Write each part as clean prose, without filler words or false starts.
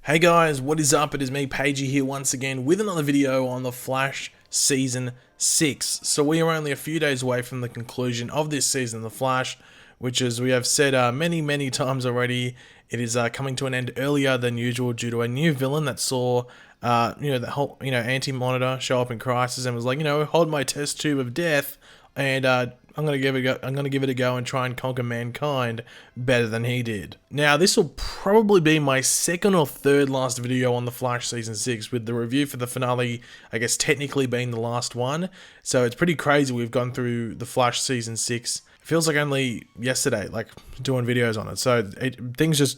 Hey guys, what is up? It is me, Pagey, here once again with another video on The Flash Season 6. So we are only a few days away from the conclusion of this season of The Flash, which, as we have said many times already, it is coming to an end earlier than usual due to a new villain that saw the whole Anti-Monitor show up in Crisis and was like, hold my test tube of death, and I'm gonna give it a go and try and conquer mankind better than he did. Now, this will probably be my second or third last video on The Flash Season 6, with the review for the finale, I guess, technically being the last one. So it's pretty crazy we've gone through The Flash Season 6. Feels like only yesterday, like, doing videos on it. So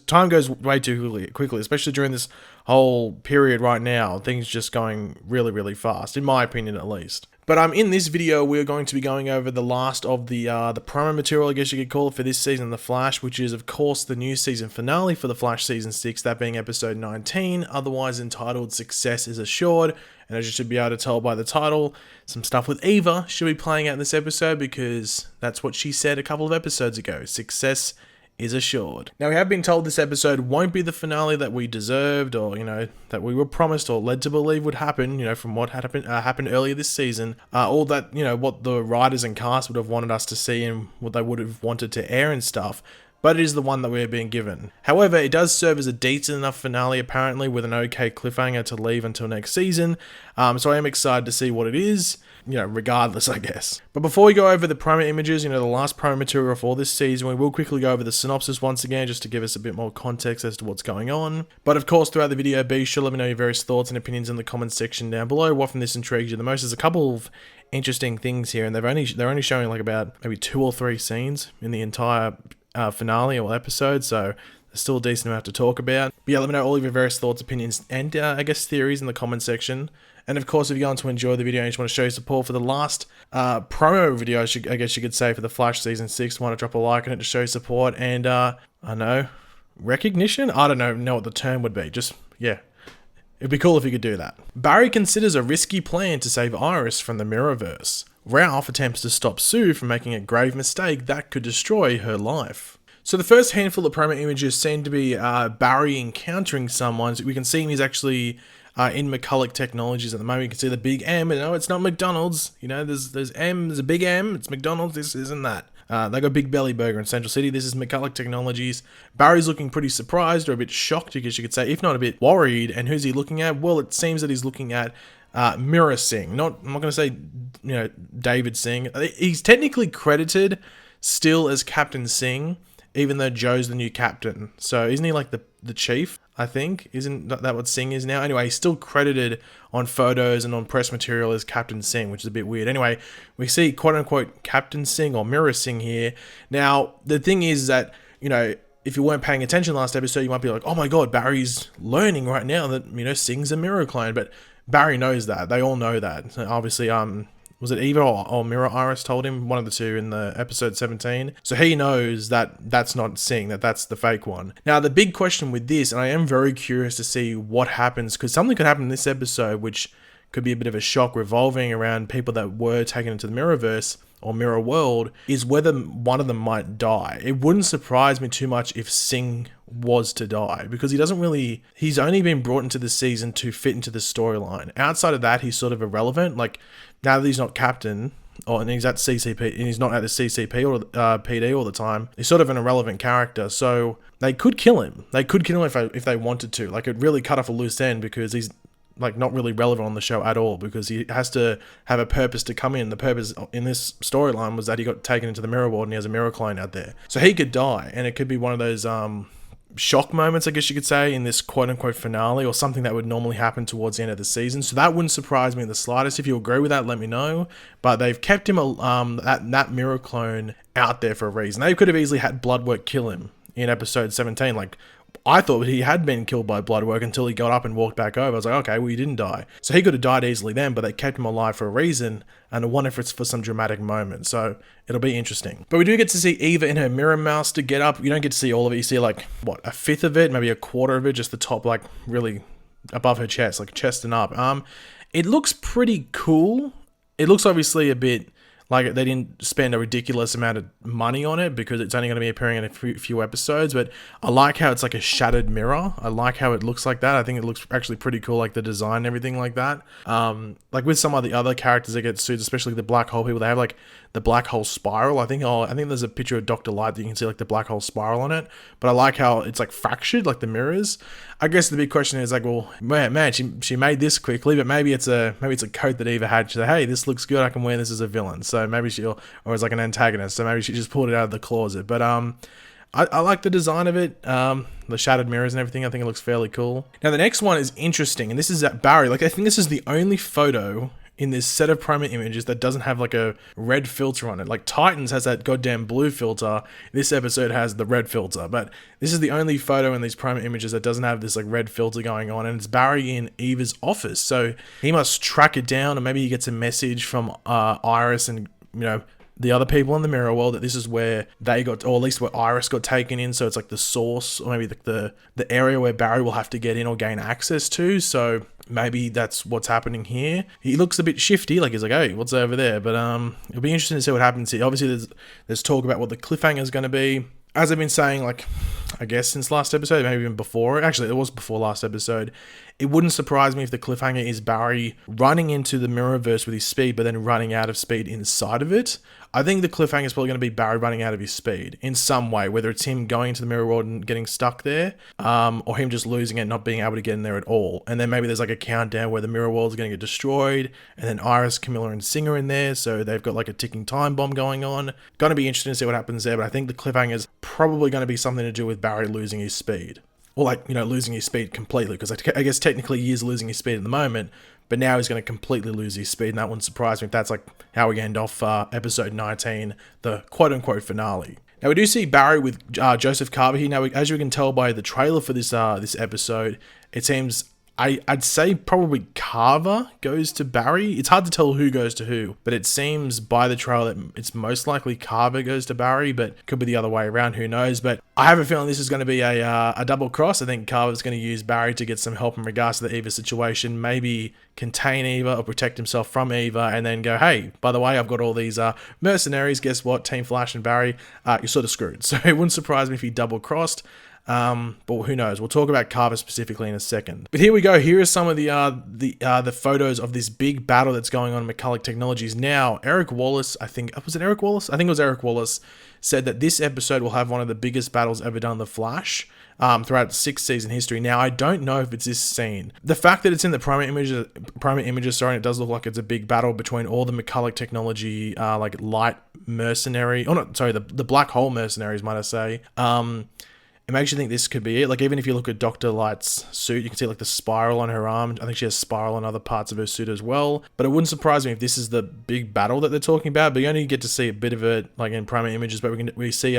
time goes way too quickly, especially during this whole period right now. Things just going really fast, in my opinion at least. But in this video, we're going to be going over the last of the promo material, I guess you could call it, for this season of The Flash, which is, of course, the new season finale for The Flash Season 6, that being episode 19, otherwise entitled Success is Assured. And as you should be able to tell by the title, some stuff with Eva should be playing out in this episode, because that's what she said a couple of episodes ago. Success is assured. Now, we have been told this episode won't be the finale that we deserved, or that we were promised or led to believe would happen, from what happened earlier this season, all that, what the writers and cast would have wanted us to see and what they would have wanted to air and stuff. But it is the one that we're being given. However, it does serve as a decent enough finale, apparently, with an okay cliffhanger to leave until next season. So I am excited to see what it is, regardless, I guess. But before we go over the promo images, the last promo material for this season, we will quickly go over the synopsis once again, just to give us a bit more context as to what's going on. But of course, throughout the video, be sure to let me know your various thoughts and opinions in the comments section down below. What from this intrigues you the most? There's a couple of interesting things here, and they're only showing like about maybe 2 or 3 scenes in the entire finale or episode, so there's still a decent amount to talk about. But yeah, let me know all of your various thoughts, opinions, and I guess theories in the comment section. And of course, if you're going to enjoy the video and you just want to show your support for the last promo video, I guess you could say, for the Flash Season 6, want to drop a like on it to show your support and, I don't know, recognition? I don't know what the term would be. Just, yeah. It'd be cool if you could do that. Barry considers a risky plan to save Iris from the Mirrorverse. Ralph attempts to stop Sue from making a grave mistake that could destroy her life. So the first handful of promo images seem to be Barry encountering someone. So we can see him, he's actually in McCulloch Technologies at the moment. You can see the big M, and no, it's not McDonald's. There's M, there's a big M, it's McDonald's, this isn't that. They got Big Belly Burger in Central City. This is McCulloch Technologies. Barry's looking pretty surprised, or a bit shocked, I guess you could say, if not a bit worried. And who's he looking at? Well, it seems that he's looking at Mirror Singh. I'm not going to say, David Singh. He's technically credited still as Captain Singh, even though Joe's the new captain. So isn't he like the chief, I think? Isn't that what Singh is now? Anyway, he's still credited on photos and on press material as Captain Singh, which is a bit weird. Anyway, we see quote-unquote Captain Singh or Mirror Singh here. Now, the thing is that, if you weren't paying attention last episode, you might be like, oh my god, Barry's learning right now that, Singh's a mirror clone. But Barry knows that. They all know that. So obviously, was it Eva or Mirror Iris told him? One of the two in the episode 17. So he knows that that's not Singh, that's the fake one. Now, the big question with this, and I am very curious to see what happens, because something could happen in this episode which could be a bit of a shock, revolving around people that were taken into the Mirrorverse or Mirror World, is whether one of them might die. It wouldn't surprise me too much if Singh was to die, because he's only been brought into this season to fit into the storyline. Outside of that, he's sort of irrelevant. Like, now that he's not captain, and he's at CCP, and he's not at the CCP or PD all the time, he's sort of an irrelevant character. So they could kill him. They could kill him if they wanted to. Like, it really cut off a loose end, because he's not really relevant on the show at all, because he has to have a purpose to come in. The purpose in this storyline was that he got taken into the mirror world and he has a mirror clone out there. So he could die, and it could be one of those shock moments, I guess you could say, in this quote-unquote finale, or something that would normally happen towards the end of the season. So that wouldn't surprise me in the slightest. If you agree with that, let me know. But they've kept him, that mirror clone, out there for a reason. They could have easily had Bloodwork kill him in episode 17. Like, I thought he had been killed by Bloodwork until he got up and walked back over. I was like, okay, well, he didn't die. So he could have died easily then, but they kept him alive for a reason, and I wonder if it's for some dramatic moment. So it'll be interesting. But we do get to see Eva in her mirror mouse to get up. You don't get to see all of it. You see, like, what, a fifth of it, maybe a quarter of it, just the top, like, really above her chest, like chest and up. It looks pretty cool. It looks obviously a bit Like, they didn't spend a ridiculous amount of money on it because it's only going to be appearing in a few episodes. But I like how it's like a shattered mirror. I like how it looks like that. I think it looks actually pretty cool, like the design and everything like that. Like with some of the other characters that get suits, especially the black hole people, they have like the black hole spiral. I think there's a picture of Dr. Light that you can see like the black hole spiral on it. But I like how it's like fractured, like the mirrors. I guess the big question is like, well, man, she made this quickly, but maybe it's a coat that Eva had. She said, hey, this looks good. I can wear this as a villain. So maybe or as like an antagonist. So maybe she just pulled it out of the closet. But I like the design of it, the shattered mirrors and everything. I think it looks fairly cool. Now the next one is interesting, and this is at Barry. Like, I think this is the only photo in this set of promo images that doesn't have like a red filter on it. Like Titans has that goddamn blue filter. This episode has the red filter, but this is the only photo in these promo images that doesn't have this like red filter going on, and it's Barry in Eva's office. So he must track it down, or maybe he gets a message from Iris and, the other people in the mirror world that this is where they got, or at least where Iris got taken in. So it's like the source, or maybe the area where Barry will have to get in or gain access to. So maybe that's what's happening here. He looks a bit shifty, like he's like, hey, what's over there? But it'll be interesting to see what happens here. Obviously, there's talk about what the cliffhanger is going to be. As I've been saying, like, I guess since last episode, maybe even before. Actually, it was before last episode. It wouldn't surprise me if the cliffhanger is Barry running into the Mirrorverse with his speed, but then running out of speed inside of it. I think the cliffhanger is probably going to be Barry running out of his speed in some way, whether it's him going into the mirror world and getting stuck there, or him just losing it, not being able to get in there at all. And then maybe there's like a countdown where the mirror world is going to get destroyed, and then Iris, Camilla, and Singer in there, so they've got like a ticking time bomb going on. Going to be interesting to see what happens there, but I think the cliffhanger is probably going to be something to do with Barry losing his speed. Or like, losing his speed completely, because I guess technically he is losing his speed at the moment, but now he's going to completely lose his speed, and that wouldn't surprise me if that's like how we end off episode 19, the quote-unquote finale. Now we do see Barry with Joseph Carver here. Now, as you can tell by the trailer for this episode, it seems I'd say probably Carver goes to Barry. It's hard to tell who goes to who, but it seems by the trailer that it's most likely Carver goes to Barry, but could be the other way around, who knows. But I have a feeling this is going to be a double cross. I think Carver's going to use Barry to get some help in regards to the Eva situation, maybe contain Eva or protect himself from Eva, and then go, hey, by the way, I've got all these mercenaries. Guess what? Team Flash and Barry, you're sort of screwed. So it wouldn't surprise me if he double crossed. But who knows? We'll talk about Carver specifically in a second. But here we go. Here are some of the photos of this big battle that's going on in McCulloch Technologies. Now, Eric Wallace, I think it was Eric Wallace, said that this episode will have one of the biggest battles ever done in The Flash throughout the 6th season history. Now, I don't know if it's this scene. The fact that it's in the promo images, and it does look like it's a big battle between all the McCulloch Technology, like light mercenary, the black hole mercenaries, might I say. It makes you think this could be it. Like, even if you look at Dr. Light's suit, you can see like the spiral on her arm. I think she has spiral on other parts of her suit as well. But it wouldn't surprise me if this is the big battle that they're talking about. But you only get to see a bit of it like in promo images. But we see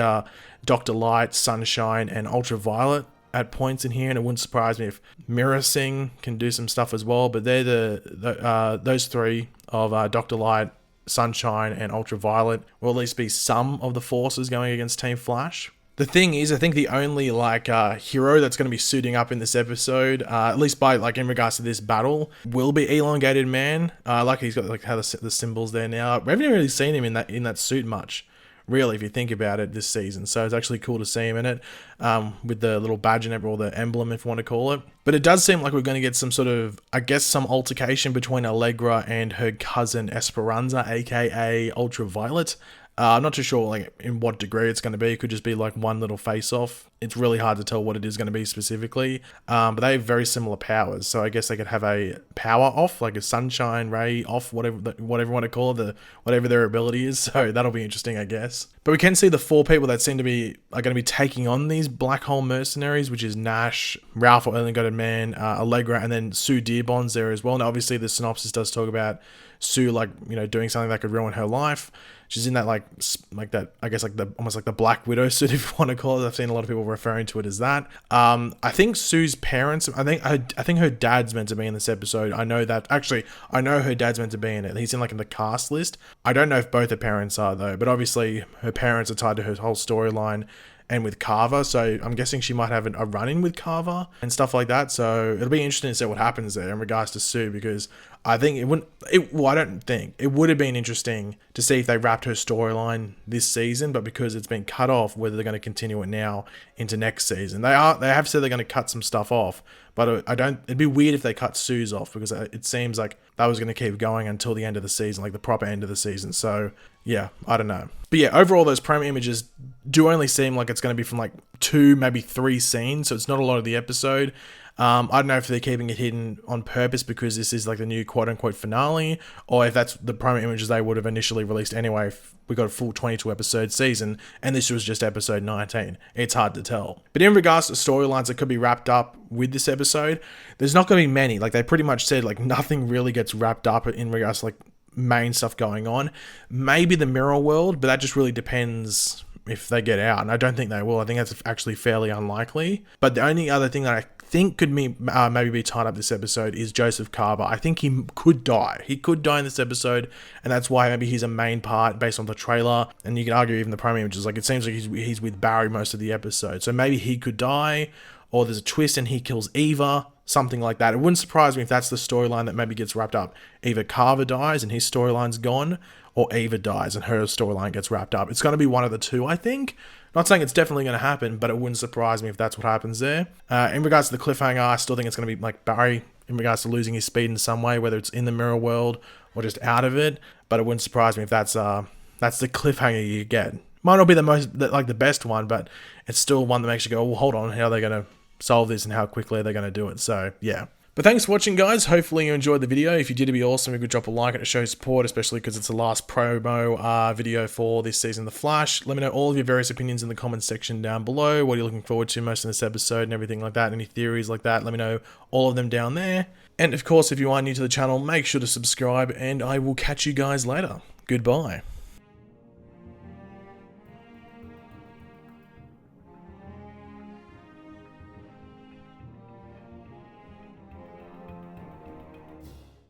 Dr. Light, Sunshine, and Ultraviolet at points in here, and it wouldn't surprise me if Mirror Sing can do some stuff as well. But they're those three of Dr. Light, Sunshine, and Ultraviolet will at least be some of the forces going against Team Flash. The thing is, I think the only hero that's going to be suiting up in this episode, at least by in regards to this battle, will be Elongated Man. He's got how the symbols there now. We haven't really seen him in that suit much, really, if you think about it, this season. So it's actually cool to see him in it, with the little badge and or the emblem, if you want to call it. But it does seem like we're going to get some sort of, some altercation between Allegra and her cousin Esperanza, aka Ultraviolet. I'm not too sure in what degree it's going to be. It could just be one little face-off. It's really hard to tell what it is going to be specifically. But they have very similar powers. So I guess they could have a power off, like a sunshine ray off, whatever you want to call it, whatever their ability is. So that'll be interesting, I guess. But we can see the 4 people that seem to be are going to be taking on these black hole mercenaries, which is Nash, Ralph or Elongated Man, Allegra, and then Sue Dearborn's there as well. Now, obviously, the synopsis does talk about Sue, doing something that could ruin her life. She's in that almost like the Black Widow suit, if you want to call it. I've seen a lot of people referring to it as that. I think Sue's parents, I think her dad's meant to be in this episode. I know that. Actually, I know her dad's meant to be in it. He's in the cast list. I don't know if both her parents are though, but obviously her parents are tied to her whole storyline and with Carver, so I'm guessing she might have a run-in with Carver and stuff like that. So it'll be interesting to see what happens there in regards to Sue, because I think it wouldn't. Well, I don't think it would have been interesting to see if they wrapped her storyline this season, but because it's been cut off, whether they're going to continue it now into next season. They have said they're going to cut some stuff off, but I don't. It'd be weird if they cut Sue's off, because it seems like that was going to keep going until the end of the season, like the proper end of the season. So yeah, I don't know. But yeah, overall, those promo images do only seem like it's going to be from like 2, maybe 3 scenes, so it's not a lot of the episode. I don't know if they're keeping it hidden on purpose because this is like the new quote-unquote finale, or if that's the promo images they would have initially released anyway if we got a full 22-episode season, and this was just episode 19. It's hard to tell. But in regards to storylines that could be wrapped up with this episode, there's not going to be many. Like, they pretty much said, like, nothing really gets wrapped up in regards to, like, main stuff going on. Maybe the mirror world, but that just really depends if they get out, and I don't think they will. I think that's actually fairly unlikely. But the only other thing that I think could maybe be tied up this episode is Joseph Carver. I think he could die. He could die in this episode, and that's why maybe he's a main part based on the trailer. And you can argue even the promo images, like, it seems like he's with Barry most of the episode. So maybe he could die, or there's a twist and he kills Eva, something like that. It wouldn't surprise me if that's the storyline that maybe gets wrapped up. Either Carver dies and his storyline's gone, or Eva dies and her storyline gets wrapped up. It's going to be one of the two, I think. Not saying it's definitely going to happen, but it wouldn't surprise me if that's what happens there. In regards to the cliffhanger, I still think it's going to be like Barry in regards to losing his speed in some way, whether it's in the mirror world or just out of it. But it wouldn't surprise me if that's the cliffhanger you get. Might not be the best one, but it's still one that makes you go, well, hold on, how are they going to solve this and how quickly are they going to do it? So yeah. But thanks for watching, guys. Hopefully you enjoyed the video. If you did, it'd be awesome if you could drop a like and to show support, especially because it's the last promo video for this season, The Flash. Let me know all of your various opinions in the comments section down below. What are you looking forward to most in this episode and everything like that? Any theories like that? Let me know all of them down there. And of course, if you are new to the channel, make sure to subscribe, and I will catch you guys later. Goodbye.